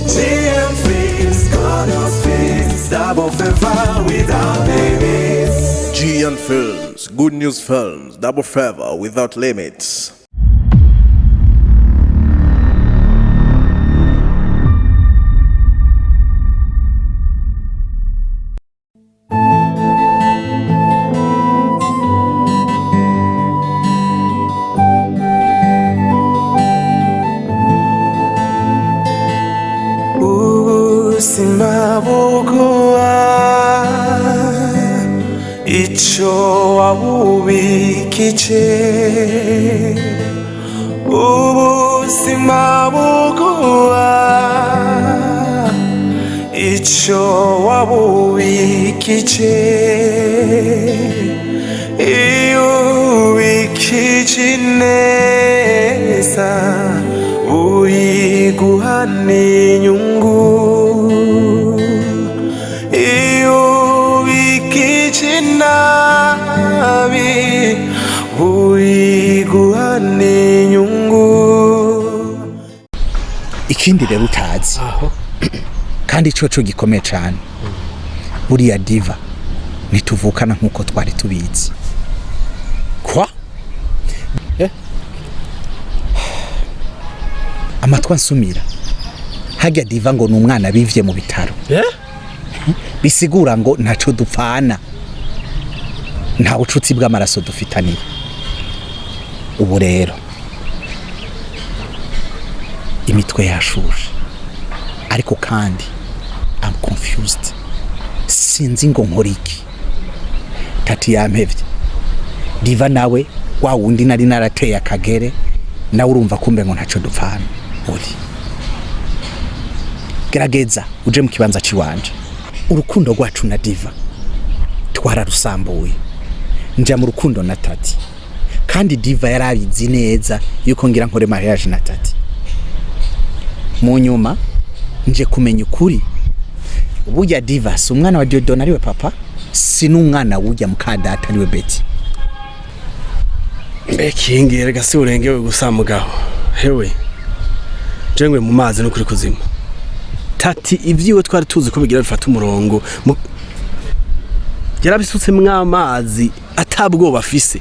GN Films, God's Films, double favor without limits. GN Films, Good News Films, double favor without limits. Simabuguwa icho wabubikije simabuguwa icho wabubikije ubikije neza uyiguhane inyungu ikindi rero utazi kandi ico gikomeye cyane buriya Diva nituvukana nkuko twari tubizi kwa amatwa nsumira hajya Diva ngo n'umwana bivye mu bitaro bisigura ngo ntaco dupfana nta bucutsi bw'amaraso dufitaniye ubu rero imitwe yashuje ariko kandi I'm confused sinzi ngo nkora iki tati yampevye Diva nawe wa wundi nari narateye akagere nawe urumva kumbe ngo ntaco dupfana uri gerageza uje mu kibanza ciwanje urukundo rwacu na Diva twararusambuye nja mu rukundo na Tati kandi Diva yarabizi neza yuko ngira nkore mariage na Tati mu nyuma nje kumenya ukuri burya Diva si umwana wa Dieudonne ariwe papa si n'umwana wujya mukadata ariwe Betty Bekingi rega si urengewe gusamugaho hewe jengwe mu mazi no kuri kuzima Tati ivyiwe twari tuzi ko bigira bifata umurongo yarabisutse mw'amazi atabwo bafise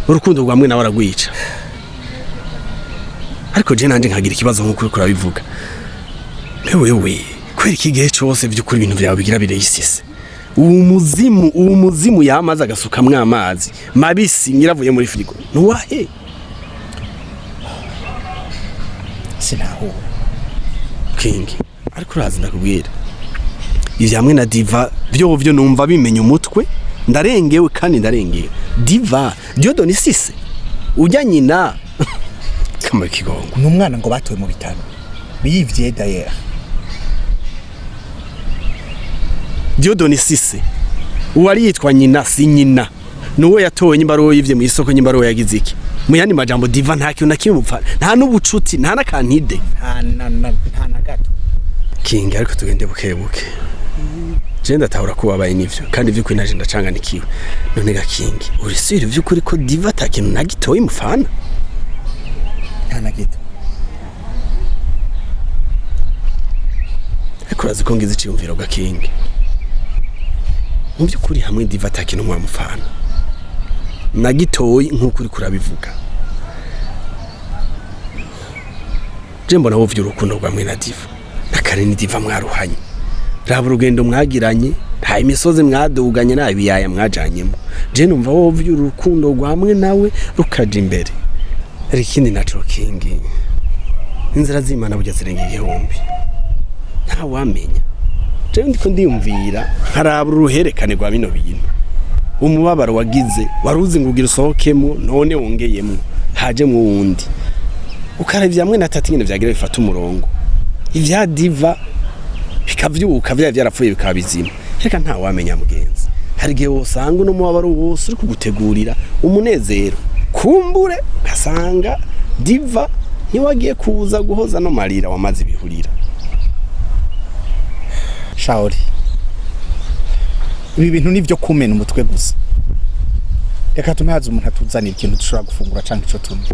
urukundo rwamwe nawe aragwica ariko je nanje nkagira ikibazo nk'uko kurabivuga wewe kwera iki gihe cyose by'ukuri ibintu byawe bigira bireyisise uwo muzimu yamaze agasuka mw'amazi mabisi nyiravuye muri frigo nuwahe sinaho Kingi ariko urazi ndakubwira ivyamwe na Diva byo numva bimenya umutwe ndarengewe kandi ndarengewe Diva Dieudonne sise ujya nyina kama kigongo n'umwana ngo batoye mu bitaro biyivye d'ailleurs Dieudonne sise uwari yitwa nyina si nyina nuwe yatowe nyimbaro yivye mu isoko nyimbaro yagize iki mu yandi majambo Diva nta kintu nakimupfa nta n'ubucuti nta nakantide nta na gato King ariko tugende bukebuke Jenda tahura ko wabaye nivyo kandi vy'ukuri naje ndacanganikiwe none ga King uri sire vy'ukuri ko Diva takintu nagitoye mufana nta gito ariko urazi ko ngize iciyumviro ga King mu by'ukuri hamwe Diva takintu mwamufana nagitoye nk'ukuri kurabivuga Jembo nawo vy'urukundo rwamwe na Diva nakare ni Diva mwaruhanye raba urugendo mwagiranye nta imisozi mwaduganye nta biyaya mwajanyemo je numva wo vy'urukundo rwamwe nawe rukaje imbere ikindi naco King inzira z'Imana burya zirenge igihumbi nta wamenya je ndiko ndiyumvira haraba uruherekane rwa bino bintu umubabaro wagize waruzi ngugira usohokemo none wongeyemo haje mu wundi ukaravya hamwe na Tati nyine vyagira bifata umurongo ivya Diva bikavyuka vyarapfuye bikabizima reka nta wamenya mugenzi hari gihe wosanga no mubabaro wose uri kugutegurira umunezero kumbure gasanga Diva niwagiye kuza guhoza no marira wamaze bihurira Shauri ibi bintu nivyo kumena umutwe gusa reka tumaze umuntu atuzanira ikintu dushobora gufungura canke ico tumwe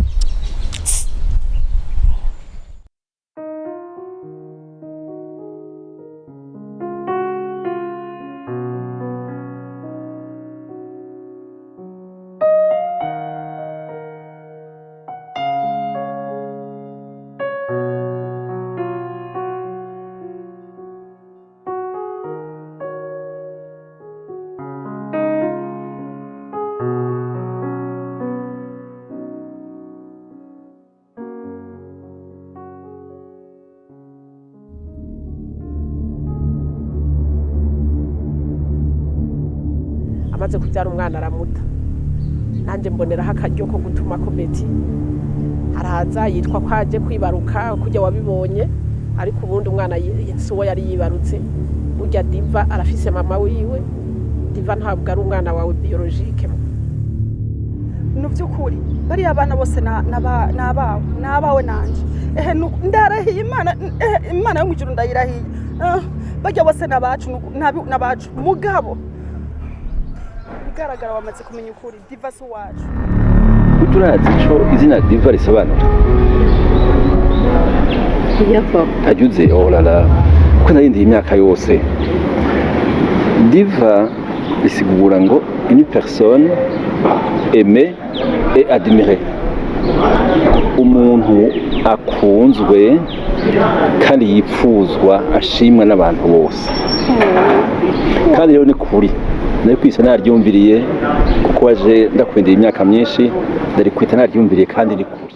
amaze kubyara umwana aramuta nanjye mboneraho akaryo ko gutuma kometi araza yitwa ko aje kwibaruka kujya wabibonye ariko ubundi umwana si uwo yari yibarutse burya Diva arafise mama wiwe Diva ntabwo ari umwana wawe biologike no byukuri bari abana bose nabawe nanje ndarahiye imana yo mwijuru ndayirahiye bajya bose nabacu mugabo bigaragara wamaze kumenya ukuri Diva so wacu uturazi ico izina Diva risobanura tajuze olala ko narindi imyaka yose Diva risigura ngo une personne aimée et admirée umuntu akunzwe kandi yipfuzwa ashimwa n'abantu bose kandi rero ni kuri nari kwisa naryumviriye kuko waje ndakwendera imyaka myinshi ndari kwita naryumviriye kandi ni kuri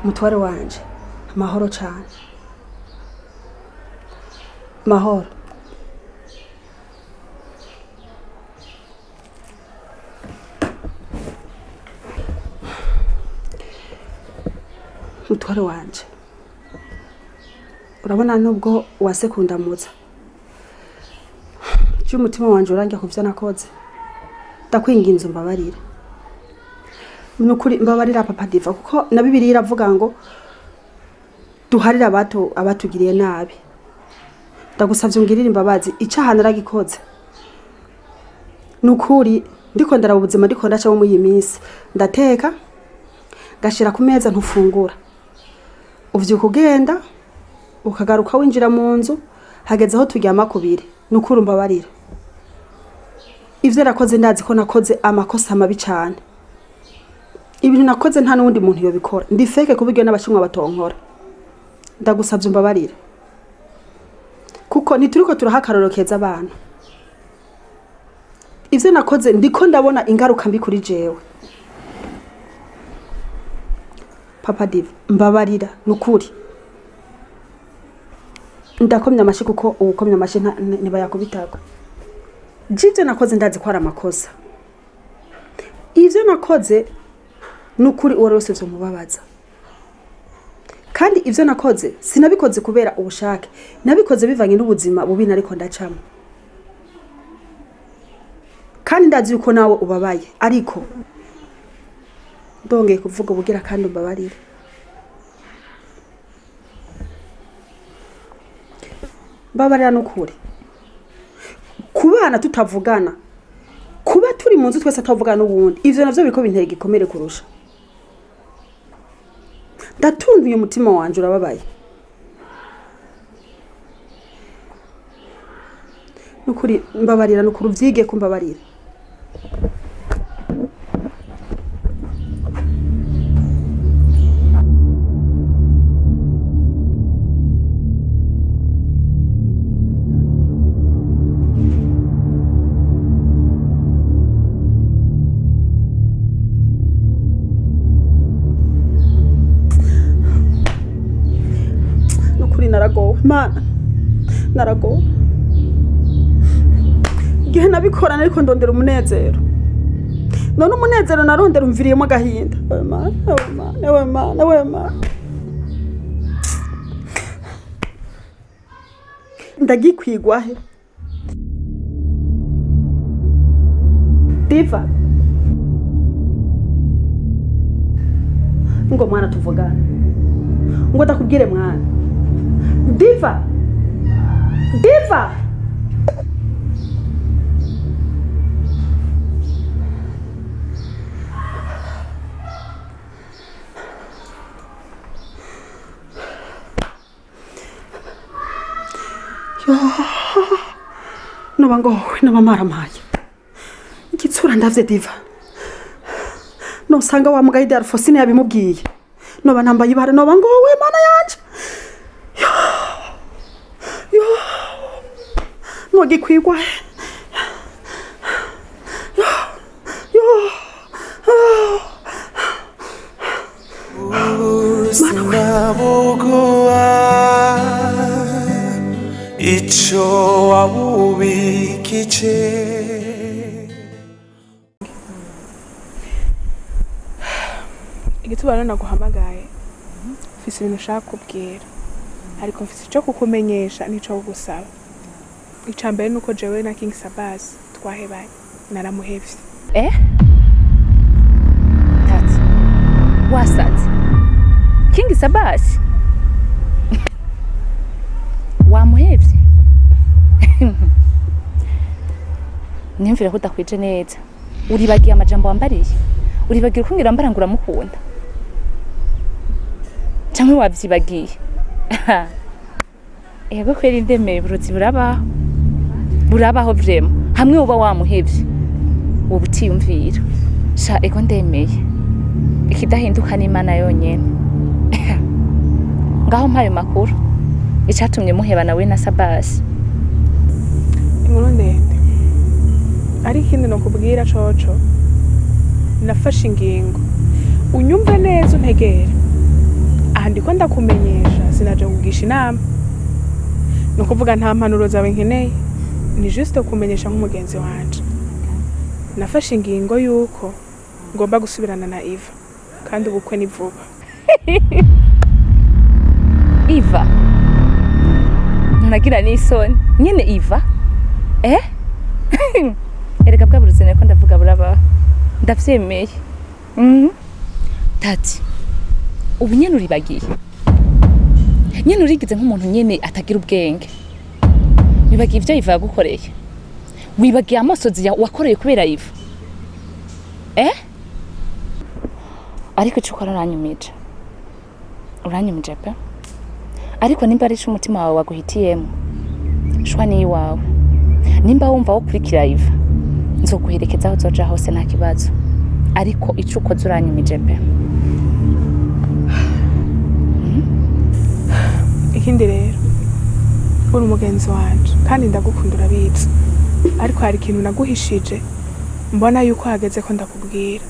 mutware wanje mahoro cyane mahoro mutware wanje urabona nubwo wasekundamutsa cy'umutima wanje urangiye kuvya nakoze ndakwinginze mbabarira nukuri mbabarira papa Diva kuko na Bibiliya iravuga ngo duharira abatugiriye nabi ndagusavye ungirira imbabazi icyaha naragikoze nukuri ndiko ndara ubuzima ndiko ndaca mu yiminsi ndateka gashira ku meza ntufungura uvyuka ugenda ukagaruka winjira mu nzu hageze aho turyama kubiri nukuri mbabarira ivyo nakoze ndazi ko nakoze amakosa mabi cyane ibintu nakoze nta nundi muntu yobikora ndi feke kubiryo n'abashinwa batonkora ndagusabye mbabarira kuko nituriko turahakarorokeza abana ivyo nakoze ndiko ndabona ingaruka mbi kuri jewe papa Diva mbabarira nukuri ndakomya amashi kuko ukomya amashi niba yakubitagwa jije nakoze ndazi ko ari amakosa ivyo nakoze nukuri uwarose vyo mubabaza kandi ivyo nakoze sinabikoze kubera ubushake nabikoze bivanye n'ubuzima bubi nariko ndacamo kandi ndazi yuko nawe ubabaye ariko ndongeye kuvuga ubugira kandi umbabarire babarira nukuri kubana tutavugana kuba turi mu nzu twese atavugana n'ubundi ivyo navyo biko bintera igikomere kurusha ndatunduye umutima wanje urababaye nukuri mbabarira nukuri uvyige ko mbabarira mana narago gihe nabikora ariko ndondera umunezero none umunezero narondera umviriyemo agahinda ewe mana ndagikwigwahe Diva ngo mwana tuvugana ngo ndakubwire mwana Diva yo nobangowe nobamaramaye igitsura ndavye Diva nosanga wa mugayide Arfosine yabimubwiye noba ntambaye ibara noba ngowe mana yanje nogikwigwa Sinabuguha icyo wabubikije. Igitubano naguhamagaye mfise ibintu ushaka kubwira ariko mfise icyo kukumenyesha n'ico kugusaba. Icambere nuko jewe na King Sabas twahebanye naramuhevye. Tati wasatse King Sabas wamuhevye nimvira ko udakwije neza uribagiye amajambo wambariye uribagira kungira mbarangura mukunda cyangwa wavyibagiye yego kweri ndemeye buruzi burabaho vrema hamwe uba wamuhevye wowe utiyumvira sha ego ndemeye ikidahinduka n'Imana yonyene ngaho mpaye makuru icatumye muheba nawe na Sabas inkuru ndende ariko ikindi no kubwira coco nafashe ingingo unyumve neza untegere aha ndiko ndakumenyesha sinaje kugisha inama no kuvuga nta mpanuro zawe nkeneye ni juste kumenyesha nk'umugenzi wanje nafashe ingingo yuko ngomba gusubirana na Iva kandi ubukwe ni vuba. Iva ntunagira n'isoni nyene Iva erega bwaburuze nako ndavuga buraba ndavyemeye. Tati ubu nyene uribagiye nyene urigize nk'umuntu nyene atagira ubwenge wibagiye ivyo Iva yagukoreye wibagiye amosozi wakoreye kubera Iva ariko cukora uranyumije pe ariko nimba ari umutima wawe waguhitiyemo shwa ni wawe nimba wumva wo kurikira Iva nzoguherekeza aho uzoja hose nta kibazo ariko ico ukoze uranyumije pe. Ikindi rero uri umugenzi wanje kandi ndagukunda urabizi ariko hari ikintu naguhishije mbona yuko hageze ko ndakubwira.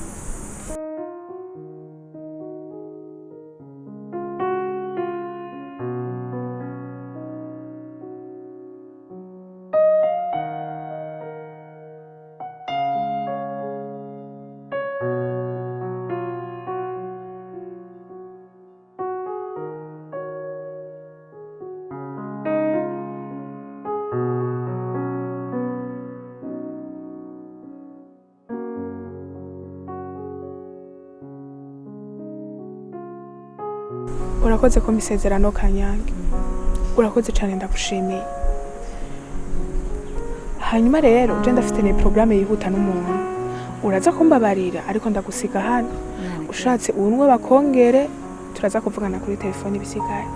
Urakoze ko misezerano Kanyange urakoze cyane ndagushimiye. Hanyuma rero je ndafite ne programme yihuta n'umuntu uraza kumbabarira ariko ndagusiga hano ushatse unwe bakongere turaza kuvugana kuri telefone bisigaye.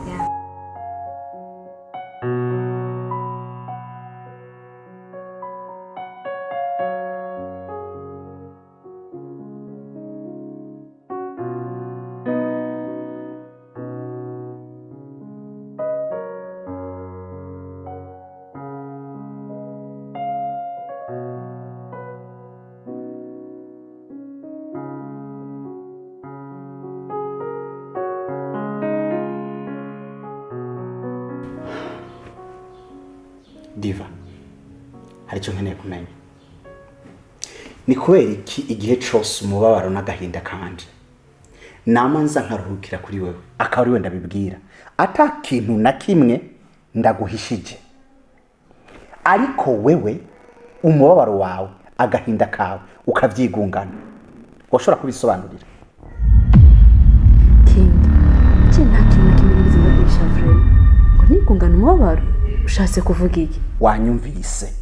Diva hari cyo nkeneye kumenya ni kubera iki igihe cyose umubabaro n'agahinda kanje namanza nkaruhukira kuri wewe akaba ari we ndabibwira ata kintu na kimwe ndaguhishije ariko wewe umubabaro wawe agahinda kawe ukavyigungana washobora kubisobanurira. King je nta kintu kimuriza ndaguhisha friend ngo nigungana umubabaro ushatse kuvuga iki? Wanyumvise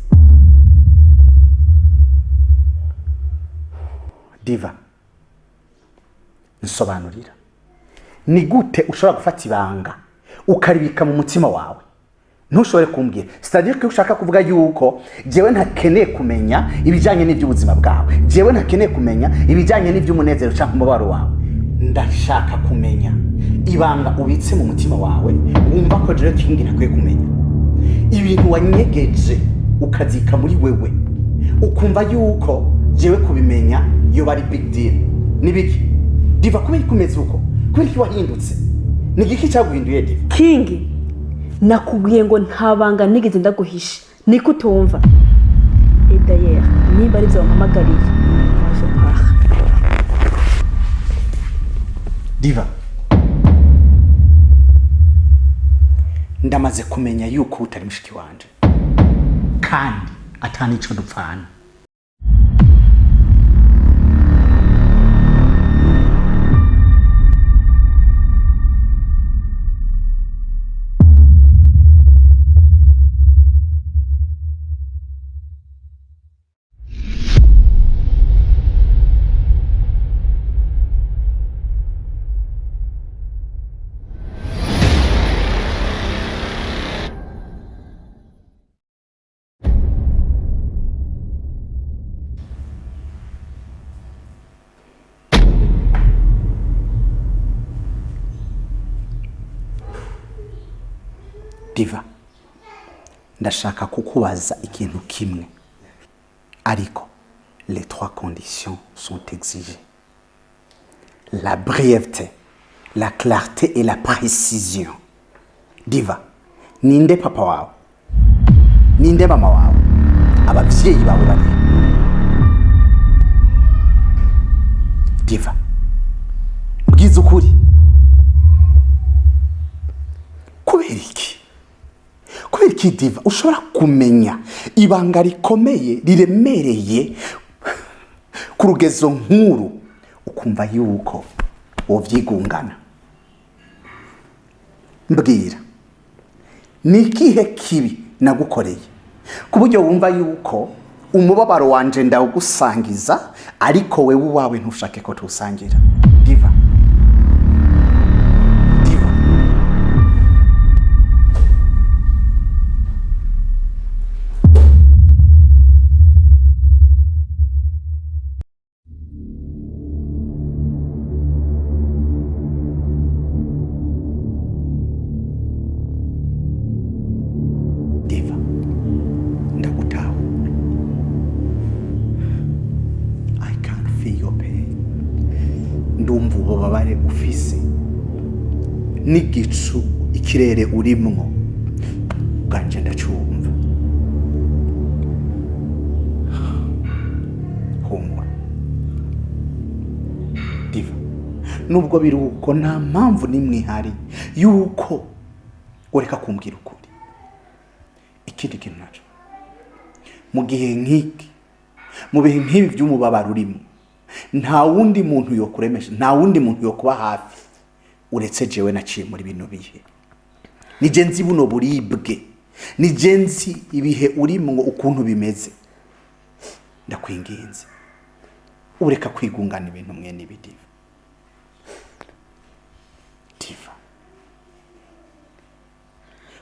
Diva nsobanurira ni gute ushobora gufata ibanga ukaribika mu mutima wawe ntushobore kumbwira c'est-à-dire que ushaka kuvuga yuko jewe ntakeneye kumenya ibijanye n'iby'ubuzima bwawe jewe ntakeneye kumenya ibijanye n'iby'umunezero cyangwa umubabaro wawe ndashaka kumenya ibanga ubitse mu mutima wawe wumva ko jewe kingi nakwiye kumenya ibintu wanyegeje ukazika muri wewe ukumva yuko jewe kubimenya yo bari big deal nibiki Diva kubera kumeze uko kubera ki wahindutse nigiki cyaguhinduye Diva Kingi nakubwiye ngo ntabanga nigeze ndaguhisha niko utumva d'ailleurs nimba ari byo wampamagariye waje paha Diva ndamaze kumenya yuko utari mushiki wanje kandi atani ico dupfana Diva ndashaka kukubaza ikintu kimwe ariko les trois conditions sont exigées la brièveté la clarté et la précision Diva ninde papa wawe ninde mama wawe abavyeyi bawe bari Diva bwiza ukuri kubera iki Diva ushobora kumenya ibanga rikomeye riremereye ku rugezo nkuru ukumva yuko wovyigungana mbwira nikihe kibi nagukoreye kuburyo wumva yuko umubabaro wanje ndawugusangiza ariko wewe wawe ntushake ko tusangira Diva ndumva ububabare ufise n'igicu ikirere urimwo bwanje ndacumva humura Diva nubwo biruko nta mpamvu nimwe ihari yuko ureka kumbwira ukuri ikindi kintu naco mu gihe nk'iki mu bihe nk'ibi by'umubabaro urimo nta wundi muntu yokuremesha nta wundi muntu yokuba hafi uretse jewe naciye muri bino bihe nije nzi buno buribwe nije nzi ibihe urimwo ukuntu bimeze ndakwinginze ureka kwigungana ibintu mwene ibidiva Diva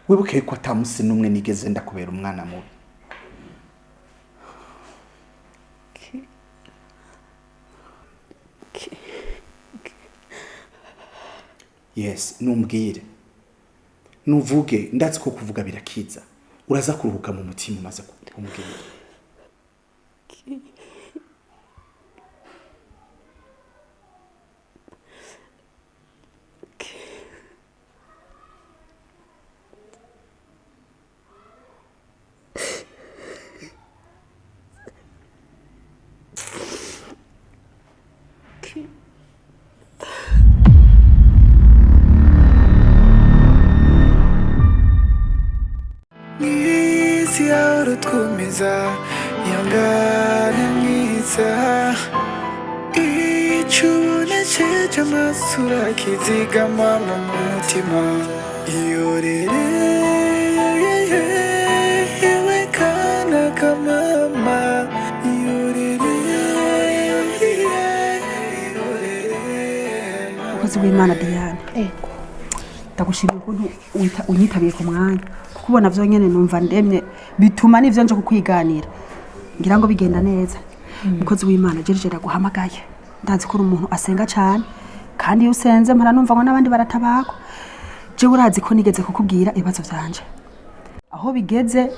wibuke ko atamusi numwe nigeze ndakubera umwana mubi Yes, numbwire nuvuge ndatse ko kuvuga birakiza uraza kuruhuka mu mutima maze kumbwira twumiza yangana mwiza icubone ceje amasura kizigama mu mutima iyorere yewe kana kamama iyorere Mukozi w'Imana Diane ndagushimira ukuntu unyitabiye ku mwanya kubona vyo nyene numva ndemye bituma nivyo nje kukwiganira ngira ngo bigenda neza mukozi w'Imana jeje guhamagaye ndazi ko umuntu asenga cyane kandi iyo usenze mpora numva ngo n'abandi baratabako je urazi ko nigeze kukubwira ibibazo vyanje aho bigeze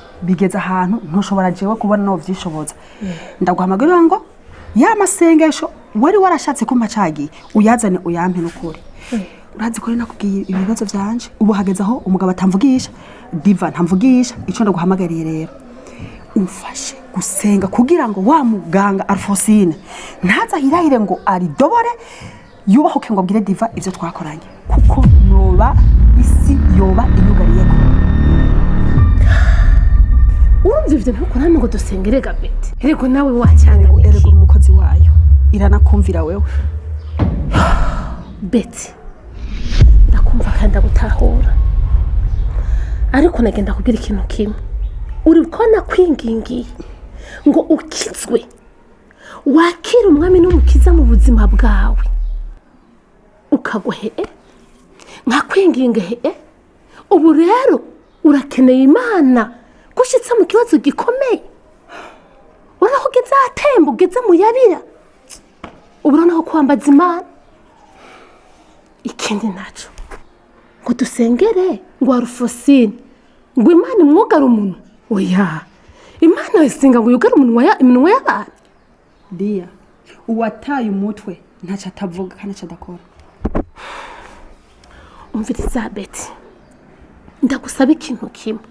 ahantu ntushobora jewe kubona no vyishoboza ndaguhamagara ngo ya masengesho wari warashatse kumpa cagiye uyazane uyampe n'ukuri urazi ko nakubwiye ibibazo vyanje ubu hageze aho umugabo atamvugisha Diva ntamvugisha ico ndaguhamagariye rero umfashe gusenga kugira ngo wa muganga Alfosine ntaza hirahire ngo ari dobore yubahuke ngo abwire Diva ivyo twakoranye kuko noba isi yoba inyugariyeko urumva ivyo ntukora ngo dusengere Gabete erego nawe wacyanga erego umukozi wayo iranakumvira wewe Beti ndakumva kandi gutahura ariko nagenda kugira ikintu kimwe uri kona kwingingiye ngo ukizwe wakira umwami n'umukiza mu buzima bwawe ukagohe nka kwinginga ubu rero urakeneye Imana gushitsa mu kibazo gikomeye uraho ugeze atemba ugeze mu yabira uburaho kwambaza Imana ikindi naco ngo dusengere ngo Alfosine ngo Imana imwugara umuntu oya Imana isenga ngo yugara iminwa y'abantu Dia uwataye umutwe ntaca atavuga kandi cadakora umviriza Beti ndagusaba ikintu kimwe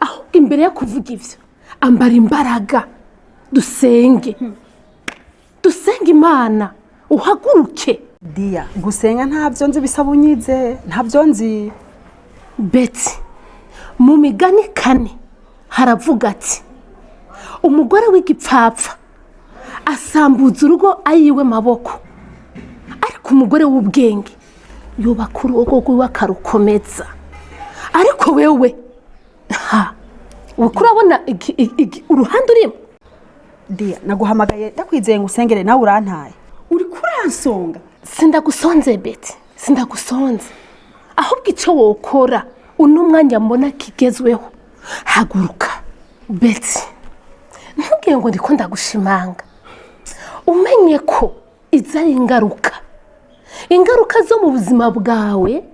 aho imbere yo kuvuga ivyo ambara imbaraga dusenge Imana uhaguruke Dia gusenga ntavyo nzi bisaba unyize ntavyo nzi Beti mu migani 4 haravuga ati umugore w'igipfapfa asambuza urugo ayiwe maboko ariko umugore w'ubwenge yubaka urugo rwiwe akarukomeza ariko wewe ukurabona uruhande urimo Dia naguhamagaye ndakwizeye ngo usengere nawe urantaye uri kuransonga sindagusonze Beti sindagusonze ahubwo ico wokora uno mwanya mbona kigezweho haguruka Beti ntugire ngo ndiko ndagushimanga umenye ko izari ingaruka zo mu buzima bwawe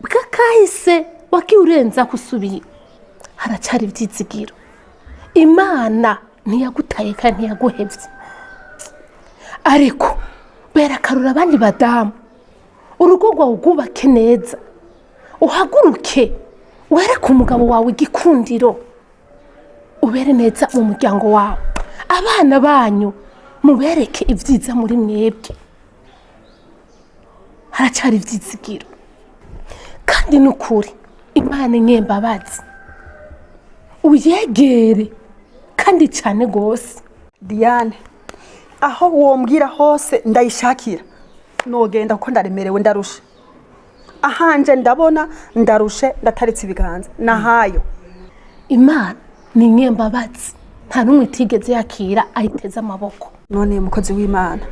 bwakahise wakiurenza kusubira haracari ivyizigiro Imana ntiyagutaye kandi ntiyaguhevye ariko berakarura abandi badamu urugo rwawe ugubake neza uhaguruke wereke umugabo wawe igikundiro ubere neza mu muryango wawe abana banyu mubereke ivyiza muri mwebwe haracari ivyizigiro kandi nukuri Imana inyembabazi uyegere kandi cyane gose Diane aho wombwira hose ndayishakira nogenda kuko ndaremerewe ndarusha ahanje ndabona ndarushe ndataritse ibiganza nahayo Imana ni nyembabazi nta numwe itigeze yakira ayiteza amaboko none mukozi w'Imana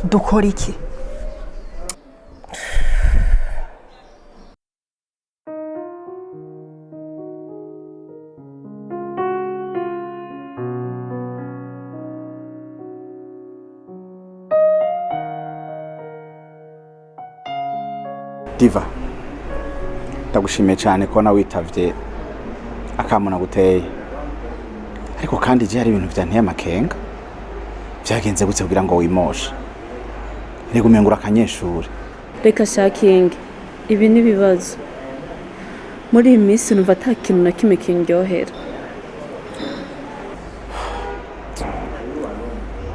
dukora iki Diva ndagushimiye cyane ko na witavye akamuna guteye ariko kandi je hari ibintu vyanteye amakenga byagenze gutse kugira ngo wimoshe rego umengura akanyeshuri reka shakingi ibi ni bibazo muri iyi minsi numva ata kintu na kimwe kindyohera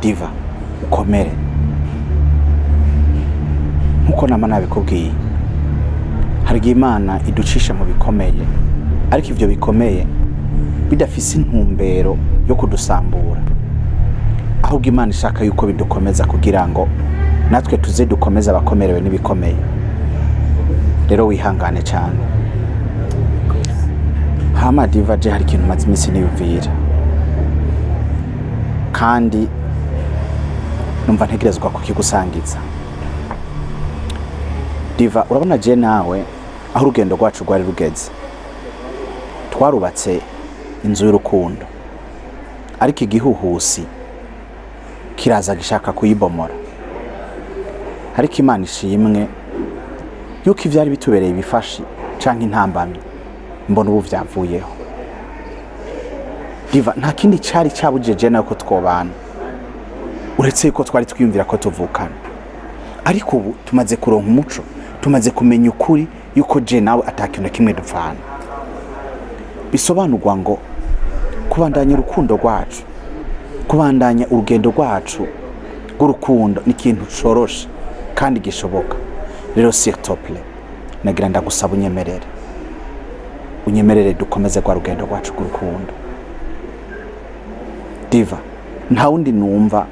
Diva ukomere nkuko nama nabikubwiye hari Imana iducisha mu bikomeye ariko ivyo bikomeye bidafise intumbero yo kudusambura ahubwo Imana ishaka yuko bidukomeza kugira ngo natwe tuze dukomeza abakomerewe n'ibikomeye rero wihangane cyane hama Diva je hari ikintu maze iminsi niyumvira kandi numva ntegerezwa kukigusangiza Diva urabona je nawe aho urugendo rwacu rwari rugeze twarubatse inzu y'urukundo ariko igihuhusi kiraza gishaka kuyibomora ariko Imana ishimwe yuko ivyari bitubereye ibifashi canke intambamyi mbona ubu vyavuyeho. Diva, nta kindi cari cabujeje nako twobana uretse yuko twari twiyumvira ko tuvukana, ariko ubu tumaze kuronka umuco, tumaze kumenya ukuri yuko je nawe atakintu kimwe dupfana. Bisobanurwa ngo kubandanya urukundo rwacu, kubandanya urugendo rwacu rw'urukundo ni ikintu coroshe kandi gishoboka. Rero s'il te plaît, nagira ndagusaba unyemerere dukomeze kwa rugendo rwacu rw'urukundo. Diva, nta wundi numva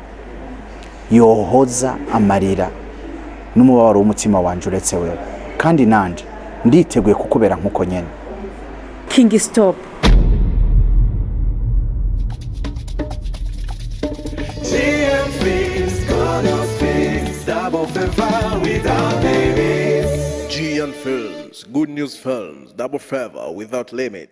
yohoza amarira n'umubabaro w'umutima wanje uretse wewe, kandi nanje nditeguye kukubera nkuko nyene. King stop. G and Films, Good News Films, Double Favor without limit.